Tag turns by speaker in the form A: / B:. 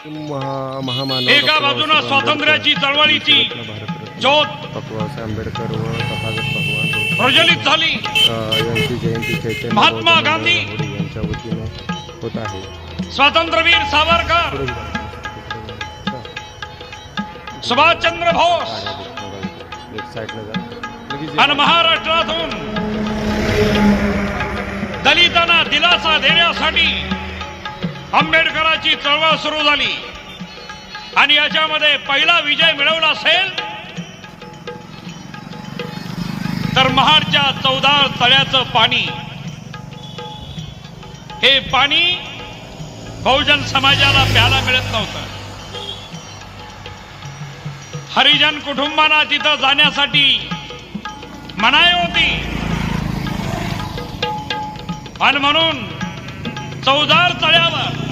A: महामानव
B: एका बाजूला स्वातंत्र्याची चळवळीची ज्योत
A: बाबासाहेब आंबेडकर व तथागत भगवान
B: प्रज्वलित झाली.
A: यांची जयंती चैतन्य
B: महात्मा
A: बौद्ध
B: गांधी
A: मंडळ यांच्या वतीने होत आहे.
B: स्वातंत्र्यवीर सावरकर, सुभाषचंद्र बोस
A: एक साईडला जा.
B: आणि महाराष्ट्रातून दलितांना दिलासा देण्यासाठी आंबेडकरांची चळवळ सुरू झाली. आणि याच्यामध्ये पहिला विजय मिळवला असेल तर महाडच्या 14 तळ्याचं पाणी, हे पाणी बहुजन समाजाला प्यायला मिळत नव्हतं. हरिजन कुटुंबांना तिथं जाण्यासाठी मनाई होती आणि म्हणून 14 तळ्यावर